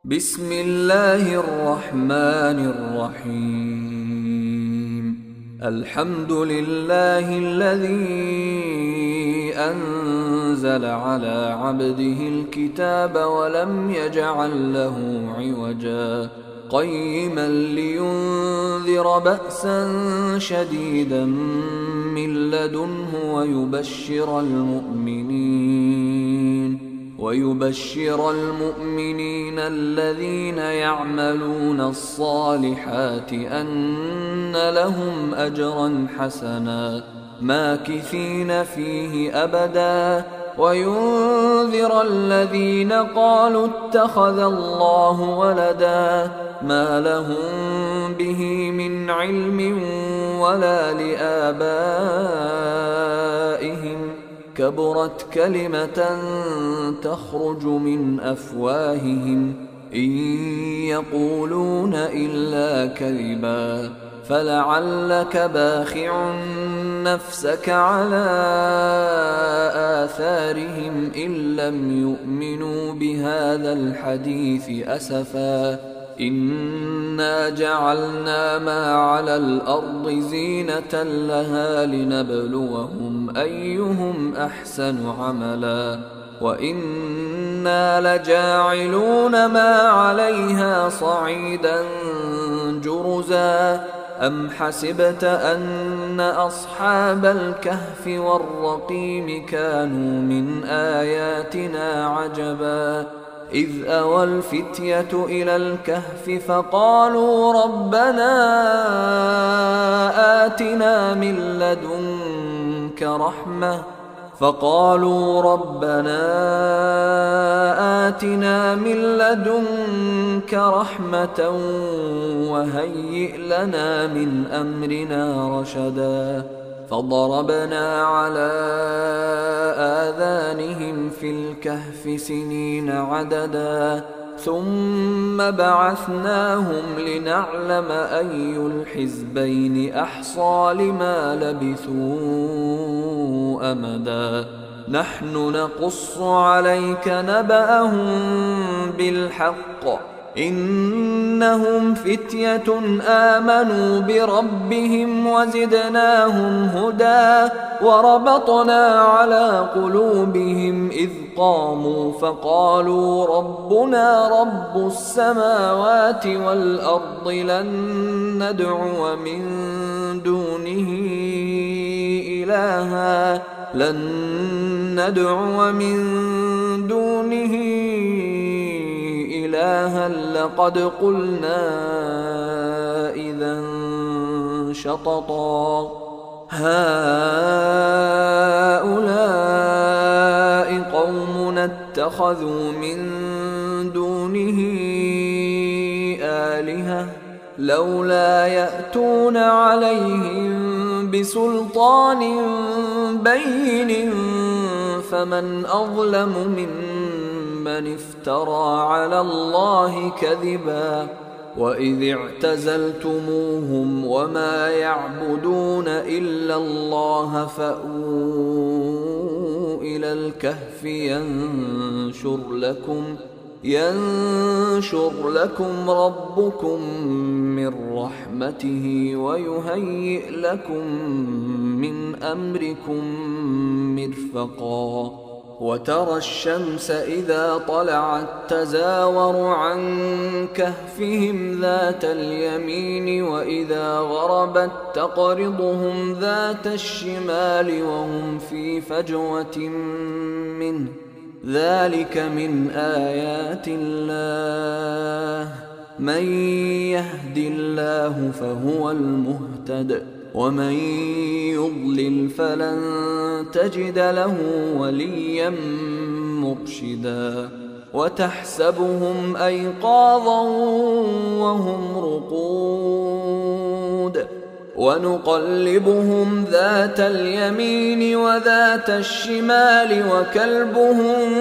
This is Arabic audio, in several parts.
بسم الله الرحمن الرحيم. الحمد لله الذي أنزل على عبده الكتاب ولم يجعل له عوجا قيما لينذر بأسا شديدا من لدنه ويبشر المؤمنين الذين يعملون الصالحات أن لهم أجرا حسنا ماكثين فيه أبدا وينذر الذين قالوا اتخذ الله ولدا ما لهم به من علم ولا لآبائهم كبرت كلمة تخرج من أفواههم إن يقولون إلا كذبا فلعلك باخع نفسك على آثارهم إن لم يؤمنوا بهذا الحديث أسفا إنا جعلنا ما على الأرض زينة لها لنبلوهم أيهم أحسن عملا وإنا لجاعلون ما عليها صعيدا جرزا أم حسبت أن أصحاب الكهف والرقيم كانوا من آياتنا عجبا إذ أوى الفتية إلى الكهف فقالوا ربنا آتنا من لدنك رحمة وهيئ لنا من أمرنا رشدا فضربنا على آذانهم في الكهف سنين عددا ثم بعثناهم لنعلم أي الحزبين أحصى لما لبثوا أمدا نحن نقص عليك نبأهم بالحق إنهم فتية آمنوا بربهم وزدناهم هدى وربطنا على قلوبهم إذ قاموا فقالوا ربنا رب السماوات والأرض لن ندعو من دونه إلها لقد قلنا إذا شططا هؤلاء قومنا اتخذوا من دونه آلهة لولا يأتون عليهم بسلطان بين فمن أظلم ممن افترى على الله كذبا وإذ اعتزلتموهم وما يعبدون إلا الله فأووا إلى الكهف ينشر لكم ربكم من رحمته ويهيئ لكم من أمركم مرفقا وترى الشمس إذا طلعت تزاور عن كهفهم ذات اليمين وإذا غربت تقرضهم ذات الشمال وهم في فجوة منه ذلك من آيات الله من يهد الله فهو المهتد ومن يضلل فلن تجد له وليا مرشدا وتحسبهم أيقاظا وهم رقود ونقلبهم ذات اليمين وذات الشمال وكلبهم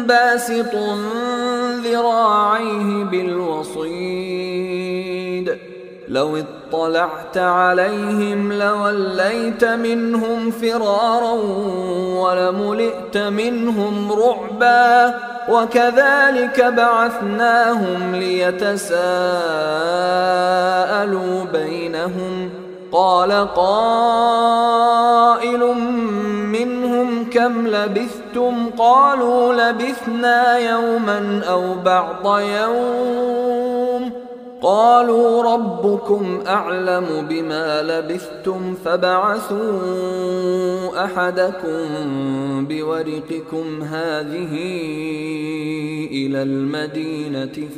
باسط ذراعيه بالوصيد لو اطلعت عليهم لوليت منهم فرارا ولملئت منهم رعبا وكذلك بعثناهم ليتساءلوا بينهم قال قائل منهم كم لبثتم قالوا لبثنا يوما أو بعض يوم قالوا ربكم أعلم بما لبثتم فابعثوا أحدكم بورقكم هذه إلى المدينة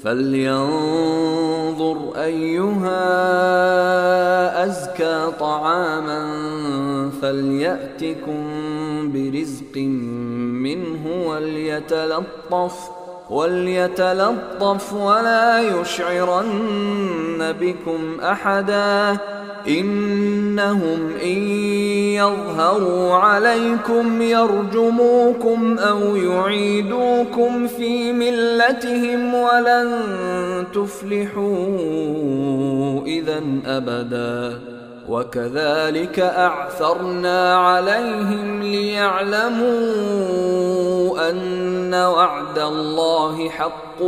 فلينظر أيها أزكى طعاما فليأتكم برزق منه وليتلطف ولا يشعرن بكم أحدا إنهم إن يظهروا عليكم يرجموكم أو يعيدوكم في ملتهم ولن تفلحوا إذا أبدا وكذلك أعثرنا عليهم ليعلموا أن وعد الله حق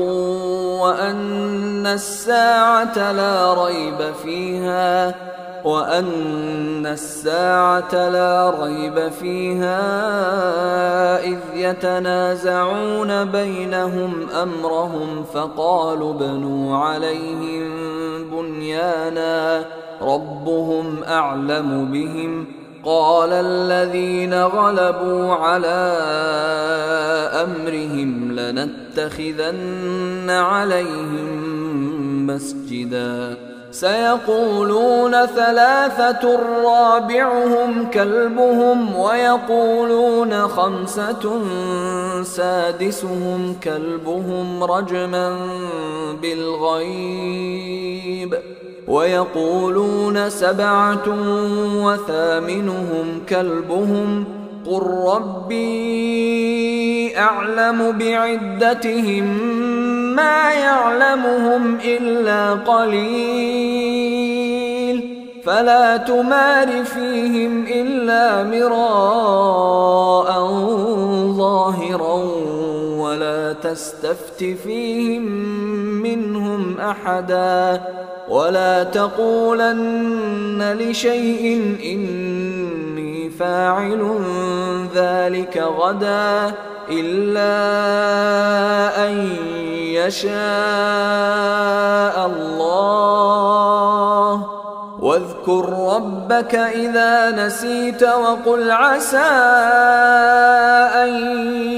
وأن الساعة لا ريب فيها إذ يتنازعون بينهم أمرهم فقالوا ابنوا عليهم بنيانا ربهم أعلم بهم قال الذين غلبوا على أمرهم لنتخذن عليهم مسجدا سيقولون ثلاثة رابعهم كلبهم ويقولون خمسة سادسهم كلبهم رجما بالغيب ويقولون سبعة وثامنهم كلبهم قل ربي أعلم بعدتهم ما يعلمهم إلا قليل فلا تمار فيهم إلا مراء ظاهرا ولا تستفت فيهم منهم أحدا ولا تقولن لشيء إني فاعل ذلك غدا إلا أن يشاء الله واذكر ربك إذا نسيت وقل عسى أن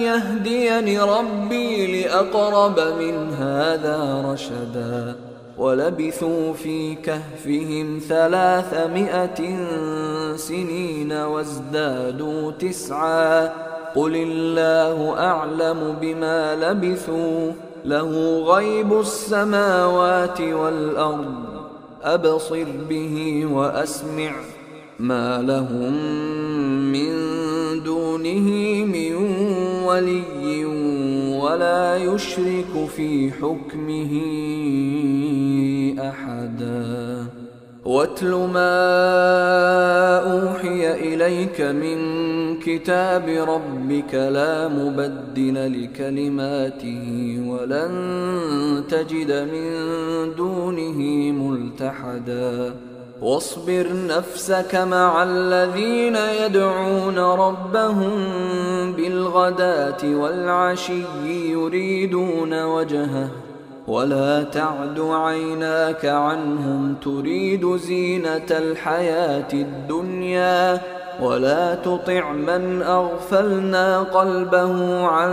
يهديني ربي لأقرب من هذا رشدا ولبثوا في كهفهم 300 سنين وازدادوا 9 قل الله أعلم بما لبثوا له غيب السماوات والأرض أبصر به وأسمع ما لهم من دونه من ولي ولا يشرك في حكمه أحدا واتل ما أوحي إليك من كتاب ربك لا مبدل لكلماته ولن تجد من دونه ملتحدا واصبر نفسك مع الذين يدعون ربهم بالغداة والعشي يريدون وجهه ولا تعد عيناك عنهم تريد زينة الحياة الدنيا ولا تطع من أغفلنا قلبه عن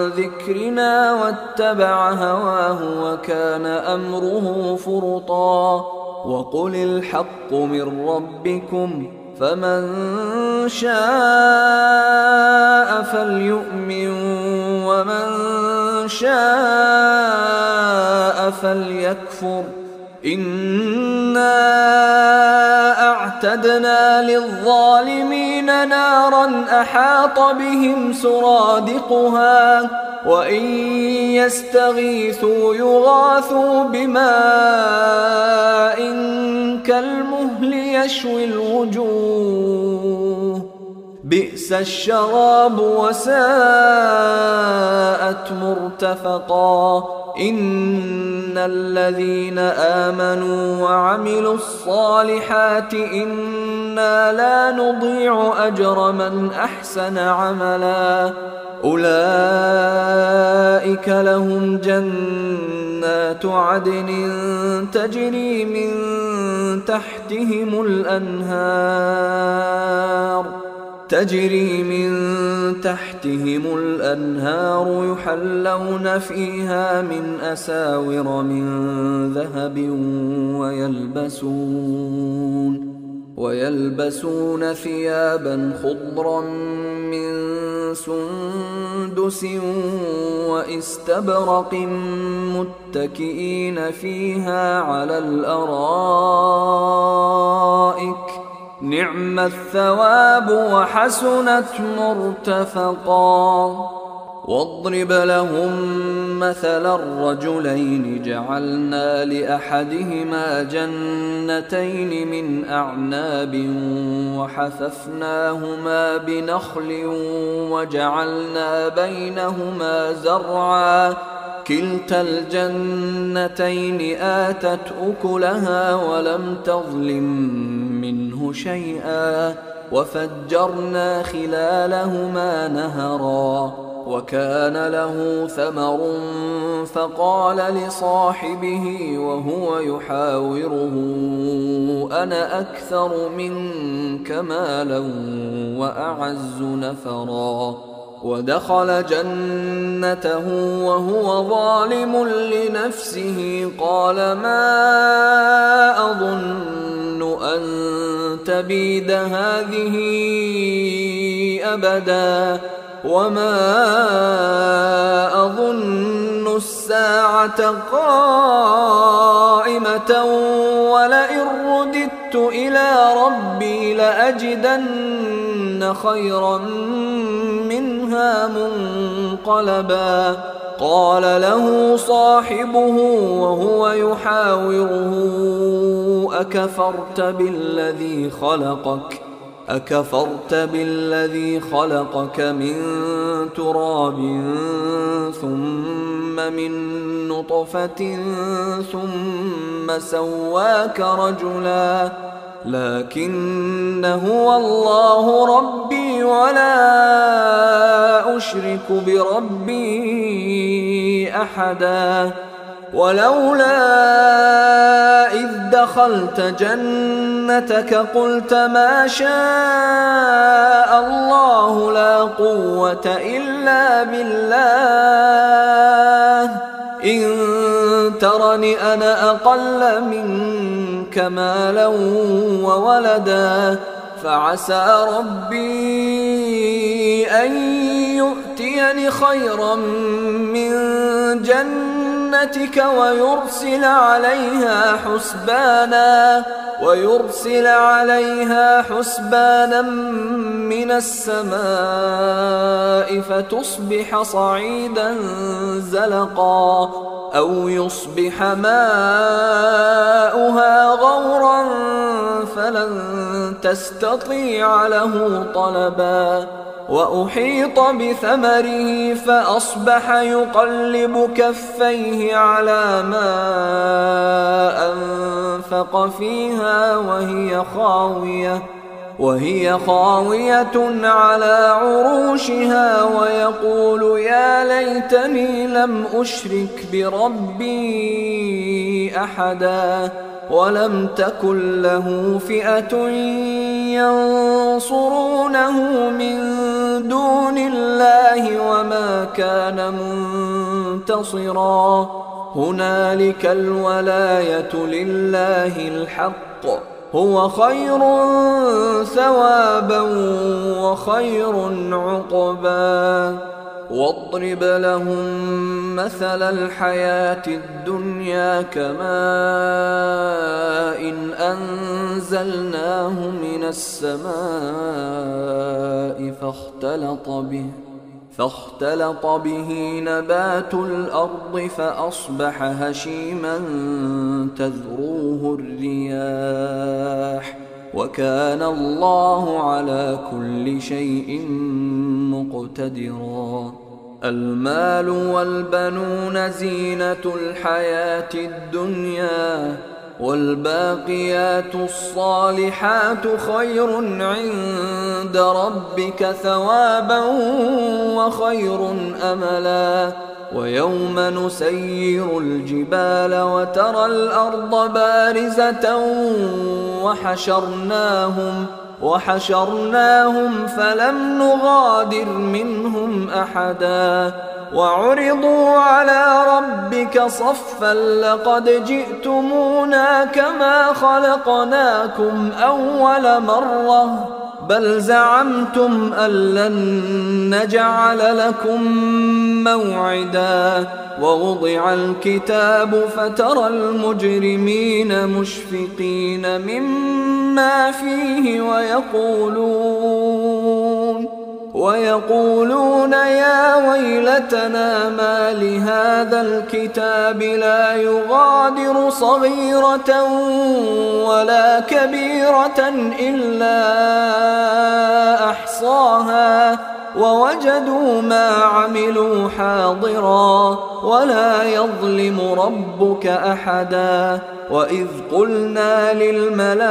ذكرنا واتبع هواه وكان أمره فرطا وقل الحق من ربكم فمن شاء فليؤمن ومن شاء فليكفر إنا أعتدنا للظالمين نارا أحاط بهم سرادقها وإن يستغيثوا يغاثوا بماء كالمهل يشوي الوجوه بئس الشراب وساءت مرتفقا إن الذين آمنوا وعملوا الصالحات إنا لا نضيع أجر من أحسن عملا أولئك لهم جنات عدن تجري من تحتهم الأنهار يحلون فيها من أساور من ذهب ويلبسون ثيابا خضرا من سندس واستبرق متكئين فيها على الأرائك نعم الثواب وحسنت مرتفقا واضرب لهم مثل الرجلين جعلنا لأحدهما جنتين من أعناب وحففناهما بنخل وجعلنا بينهما زرعا كلتا الجنتين آتت أكلها ولم تظلم منه شيئا وفجرنا خلالهما نهرا وكان له ثمر فقال لصاحبه وهو يحاوره أنا أكثر منك مالا وأعز نفرا ودخل جنته وهو ظالم لنفسه قال ما أظن أن تبيد هذه أبدا وما أظن الساعة قائمة ولئن رددت إلى ربي لأجدن خيرا منها منقلبا قال له صاحبه وهو يحاوره أكفرت بالذي خلقك من تراب ثم من نطفة ثم سواك رجلا لكن هو الله ربي ولا أشرك بربي أحدا ولولا إذ دخلت جنتك قلت ما شاء الله لا قوة إلا بالله إن ترني أنا أقل منك مالا وولدا فعسى ربي أن يؤتيني خيرا من جنتك ويرسل عليها حسبانا من السماء فتصبح صعيدا زلقا أو يصبح ماؤها غورا فلن تستطيع له طلبا وأحيط بثمره فأصبح يقلب كفيه على ما أنفق فيها وهي خاوية على عروشها ويقول يا ليتني لم أشرك بربي أحدا ولم تكن له فئة ينصرونه من دون الله وما كان منتصرا هنالك الولاية لله الحق هو خير ثوابا وخير عقبا واضرب لهم مثل الحياة الدنيا كماء إن أنزلناه من السماء فاختلط به نبات الأرض فأصبح هشيما تذروه الرياح وكان الله على كل شيء مقتدرا. المال والبنون زينة الحياة الدنيا والباقيات الصالحات خير عند ربك ثوابا وخير أملا. ويوم نسير الجبال وترى الأرض بارزة وحشرناهم فلم نغادر منهم أحدا وعرضوا على ربك صفا لقد جئتمونا كما خلقناكم أول مرة بل زعمتم أن لن نجعل لكم موعدا. ووضع الكتاب فترى المجرمين مشفقين مما فيه ويقولون يا ويلتنا ما لهذا الكتاب لا يغادر صغيرة ولا كبيرة إلا أحصاها ووجدوا ما عملوا حاضرا ولا يظلم ربك أحدا. وإذ قلنا للملائكة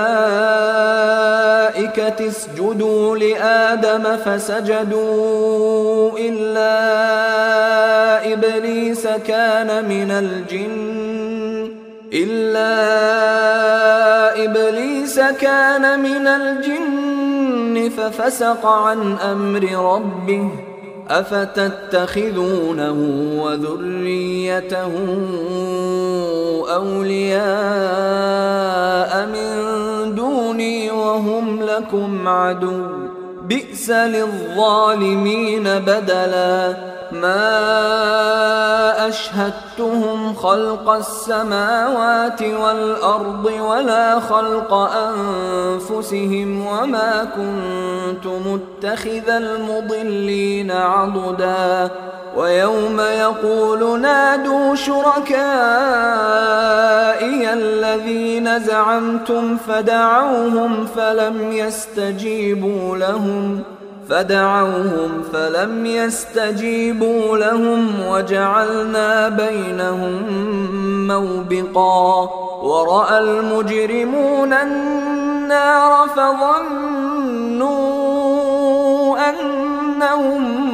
اسجدوا لآدم فسجدوا إلا إبليس كان من الجن ففسق عن أمر ربه أفتتخذونه وذريته أولياء من دوني وهم لكم عدو بئس للظالمين بدلا. ما أشهدتهم خلق السماوات والأرض ولا خلق أنفسهم وما كنت متخذ المضلين عضدا. ويوم يقول نادوا شركائي الذين زعمتم فدعوهم فلم يستجيبوا لهم وجعلنا بينهم موبقا. ورأى المجرمون النار فظنوا أنهم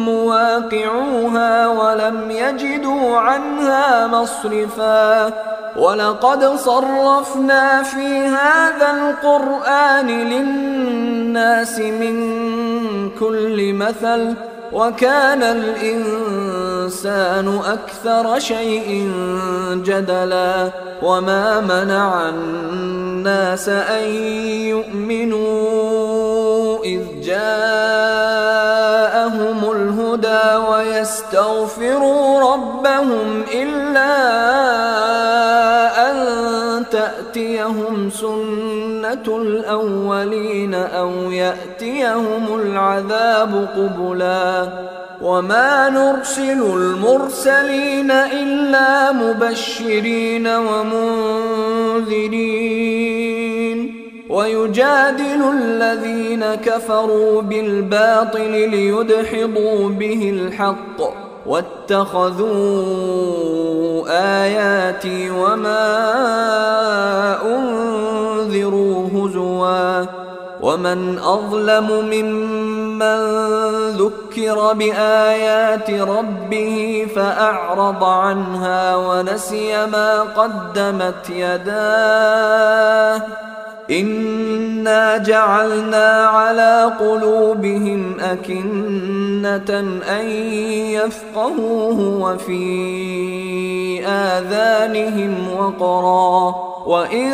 مواقعوها ولم يجدوا عنها مصرفا. ولقد صرفنا في هذا القرآن للناس من كل مثل وكان الإنسان أكثر شيء جدلا. وما منع الناس أن يؤمنوا إذ جاءهم الهدى ويستغفروا ربهم إلا أن تأتيهم سنة الأولين أو يأتيهم العذاب قبلا. وما نرسل المرسلين إلا مبشرين ومنذرين ويجادل الذين كفروا بالباطل ليدحضوا به الحق واتخذوا آياتي وما أنذروا هزوا. ومن أظلم ممن ذكر بآيات ربه فأعرض عنها ونسي ما قدمت يداه إنا جعلنا على قلوبهم أكنة أن يفقهوه وفي آذانهم وقرا وإن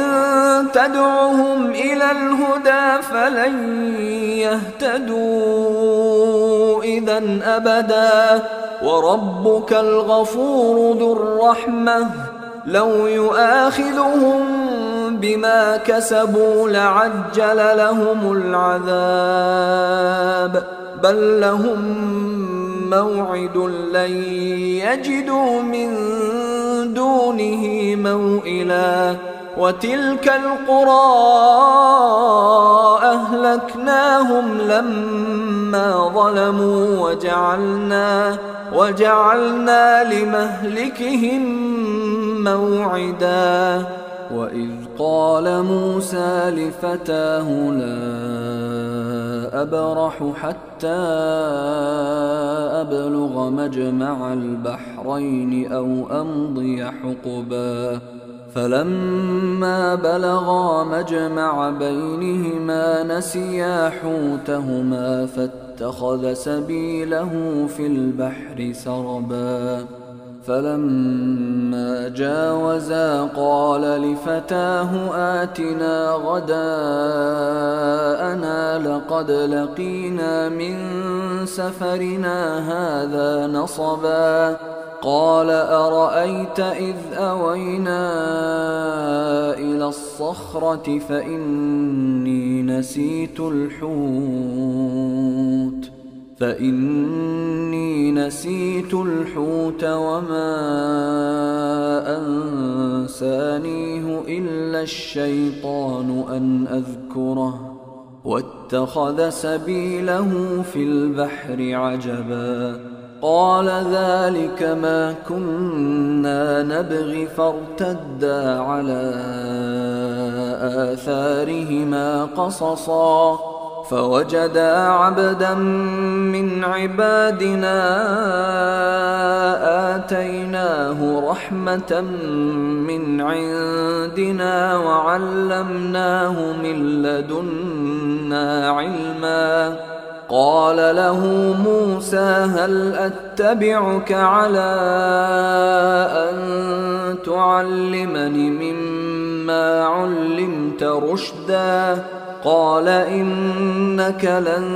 تدعهم إلى الهدى فلن يهتدوا إذا أبدا. وربك الغفور ذو الرحمة لو يؤاخذهم بما كسبوا لعجل لهم العذاب بل لهم موعد لن يجدوا من دونه موئلا وتلك القرى أهلكناهم لما ظلموا وجعلنا لمهلكهم موعدا وإذ قال موسى لفتاه لا أبرح حتى أبلغ مجمع البحرين أو أمضي حقبا فلما بلغا مجمع بينهما نسيا حوتهما فاتخذ سبيله في البحر سربا فلما جاوزا قال لفتاه آتنا غداءنا لقد لقينا من سفرنا هذا نصبا قال أرأيت إذ أوينا إلى الصخرة فإني نسيت الحوت وما أنسانيه إلا الشيطان أن أذكره واتخذ سبيله في البحر عجبا قال ذلك ما كنا نبغي فارتدا على آثارهما قصصا فوجدا عبدا من عبادنا آتيناه رحمة من عندنا وعلمناه من لدنا علما قال له موسى هل أتبعك على أن تعلمني مما علمت رشدا قال إنك لن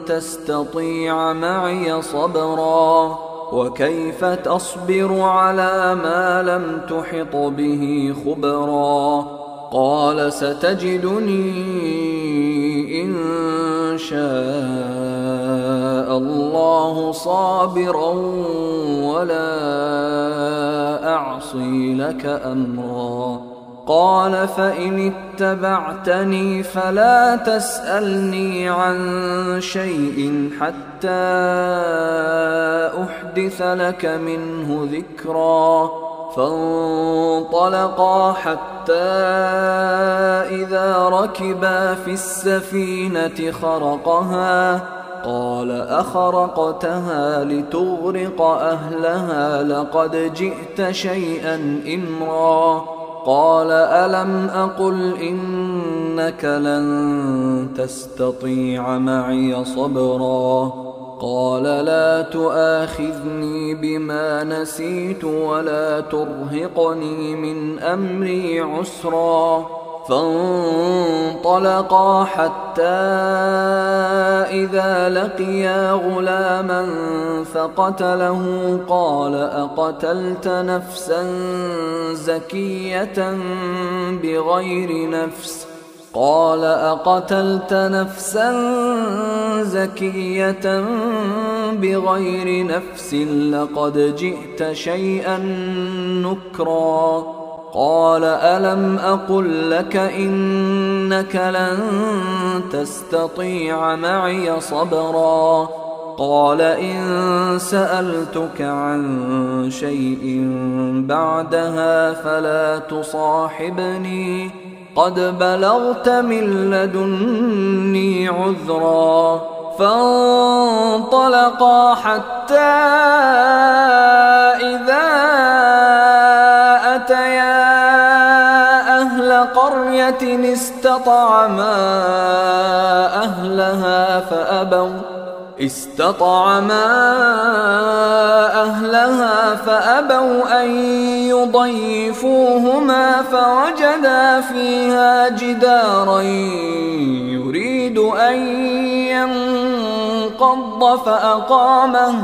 تستطيع معي صبرا وكيف تصبر على ما لم تحط به خبرا قال ستجدني إن شاء الله صابرا ولا أعصي لك أمرا قال فإن اتبعتني فلا تسألني عن شيء حتى أحدث لك منه ذكرا فانطلقا حتى إذا ركبا في السفينة خرقها قال أخرقتها لتغرق أهلها لقد جئت شيئا إمرا قال ألم أقل إنك لن تستطيع معي صبرا قال لا تؤاخذني بما نسيت ولا ترهقني من أمري عسرا فانطلقا حتى إذا لقيا غلاما فقتله قال أقتلت نفسا زكية بغير نفس قال أقتلت نفسا زكية بغير نفس لقد جئت شيئا نكرا قال ألم أقل لك إنك لن تستطيع معي صبرا قال إن سألتك عن شيء بعدها فلا تصاحبني قد بلغت من لدني عذرا فانطلقا حتى إذا أتيا أهل قرية استطعما أهلها فأبوا أن يضيفوهما فوجدا فيها جدارا يريد أن ينقض فأقامه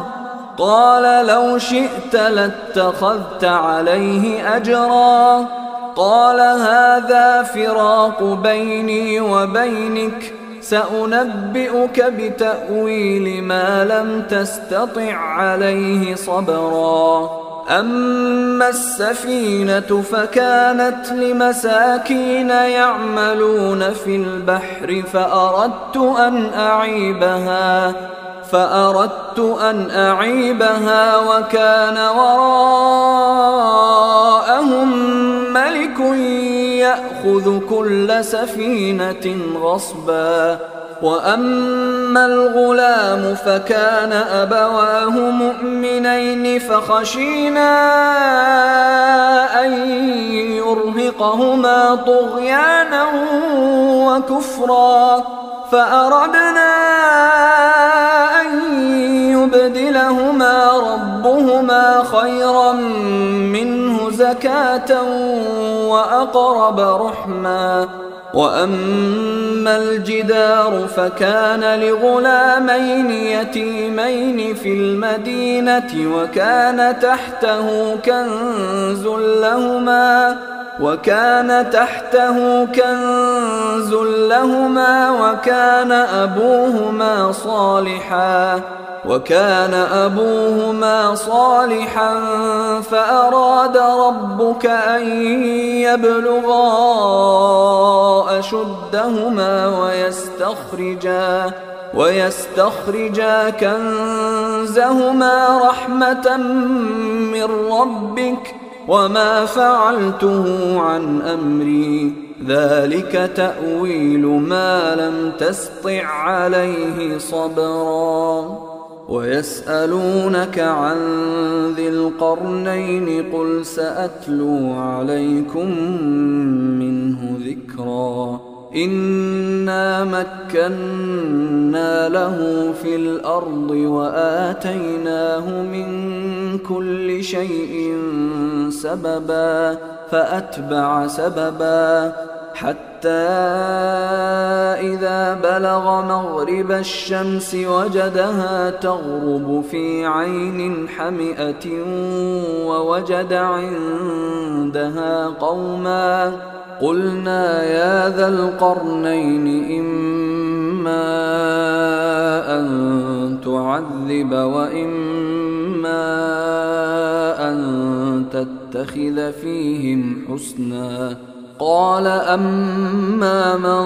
قال لو شئت لاتخذت عليه أجرا قال هذا فراق بيني وبينك سأنبئك بتأويل ما لم تستطع عليه صبرا أما السفينة فكانت لمساكين يعملون في البحر فأردت أن أعيبها وكان وراءهم ملك يأخذ كل سفينة غصبا وأما الغلام فكان أبواه مؤمنين فخشينا أن يرهقهما طغيانا وكفرا فأردنا أن يبدلهما ربهما خيرا منه زكاة وأقرب رحما وأما الجدار فكان لغلامين يتيمين في المدينة وكان تحته كنز لهما وكان أبوهما صالحا فأراد ربك أن يبلغا أشدهما ويستخرجا كنزهما رحمة من ربك وما فعلته عن أمري ذلك تأويل ما لم تسطع عليه صبرا ويسألونك عن ذي القرنين قل سأتلو عليكم منه ذكرا إنا مكنا له في الأرض وآتيناه من كل شيء سببا فأتبع سببا حتى إذا بلغ مغرب الشمس وجدها تغرب في عين حمئة ووجد عندها قوما قلنا يا ذا القرنين إما أن تعذب وإما أن تتخذ فيهم حسنا قال أما من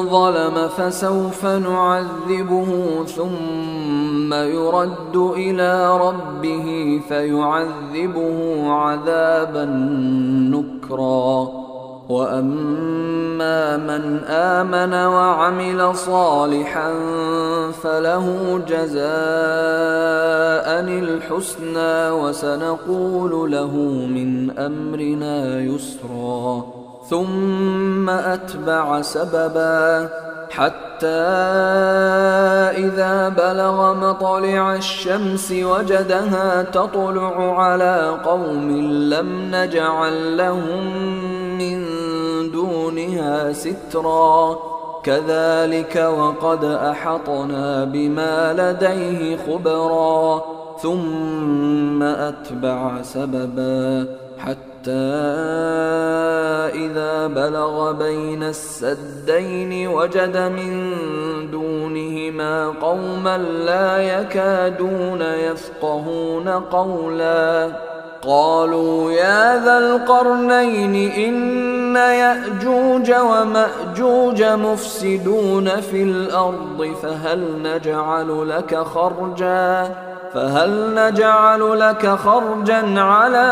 ظلم فسوف نعذبه ثم يرد إلى ربه فيعذبه عذابا نكرا وأما من آمن وعمل صالحا فله جزاء الحسنى وسنقول له من أمرنا يسرا ثم أتبع سببا حتى إذا بلغ مطلع الشمس وجدها تطلع على قوم لم نجعل لهم من دونها سترا كذلك وقد أحطنا بما لديه خبرا ثم أتبع سببا حتى إذا بلغ بين السدين وجد من دونهما قوما لا يكادون يفقهون قولا قالوا يا ذا القرنين إن يأجوج ومأجوج مفسدون في الأرض فهل نجعل لك خرجا على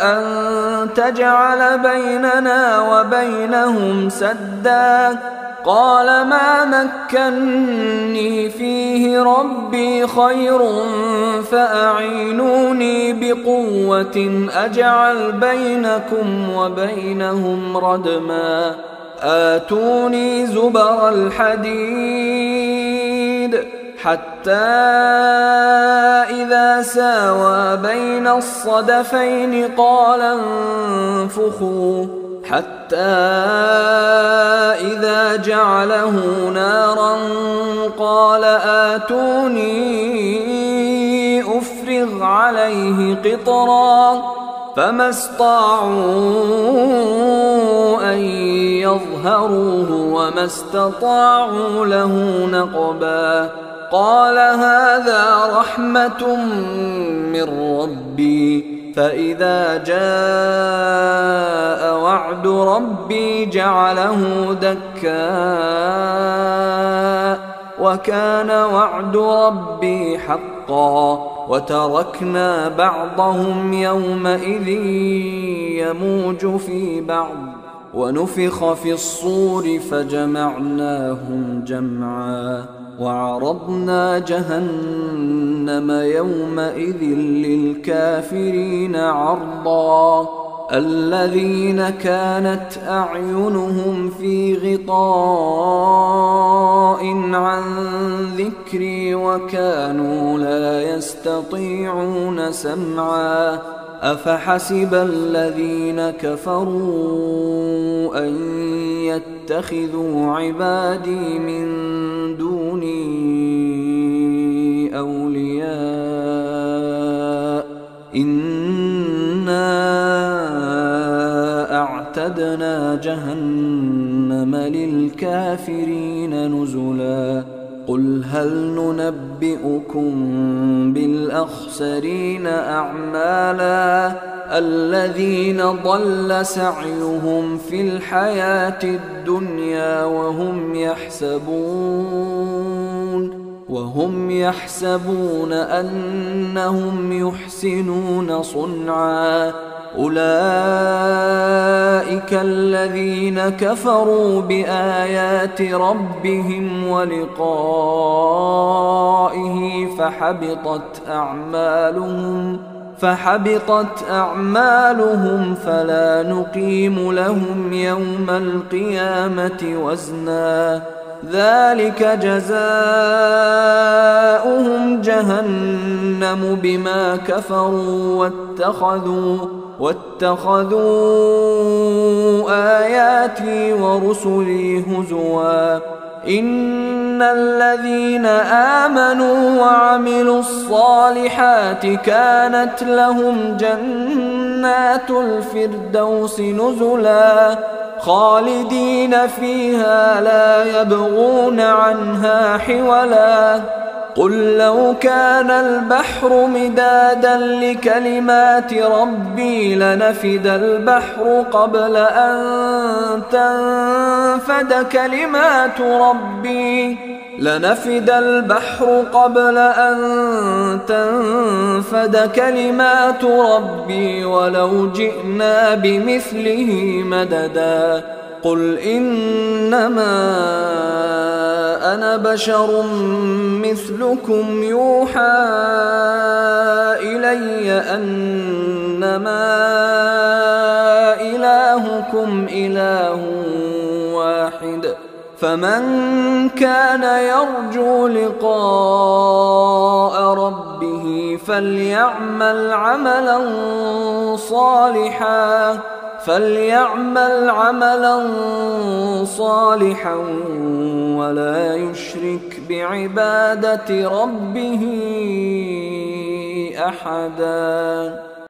أن تجعل بيننا وبينهم سدا قال ما مكني فيه ربي خير فأعينوني بقوة أجعل بينكم وبينهم ردما آتوني زبر الحديد حتى إذا ساوى بين الصدفين قال انفخوا حتى إذا جعله نارا قال آتوني أفرغ عليه قطرا فما استطاعوا أن يظهروه وما استطاعوا له نقبا. قال هذا رحمة من ربي فإذا جاء وعد ربي جعله دكا وكان وعد ربي حقا. وتركنا بعضهم يومئذ يموج في بعض ونفخ في الصور فجمعناهم جمعا وعرضنا جهنم يومئذ للكافرين عرضا. الذين كانت أعينهم في غطاء عن ذكري وكانوا لا يستطيعون سمعا. أفحسب الذين كفروا أن يتخذوا عبادي من دوني أولياء إنا أعتدنا جهنم للكافرين نزلا. قل هل ننبئكم بالأخسرين أعمالا الذين ضل سعيهم في الحياة الدنيا وهم يحسبون أنهم يحسنون صنعا. أولئك الذين كفروا بآيات ربهم ولقائه فحبطت أعمالهم فلا نقيم لهم يوم القيامة وزنا. ذلك جزاؤهم جهنم بما كفروا واتخذوا آياتي ورسلي هزوا. إن الذين آمنوا وعملوا الصالحات كانت لهم جنات الفردوس نزلا خالدين فيها لا يبغون عنها حولا. قل لو كان البحر مدادا لكلمات ربي لنفد البحر قبل أن تنفد كلمات ربي ولو جئنا بمثله مددا. قل إنما أنا بشر مثلكم يوحى إلي أنما إلهكم إله واحد فمن كان يرجو لقاء ربه فليعمل عملا صالحا ولا يشرك بعبادة ربه أحدا.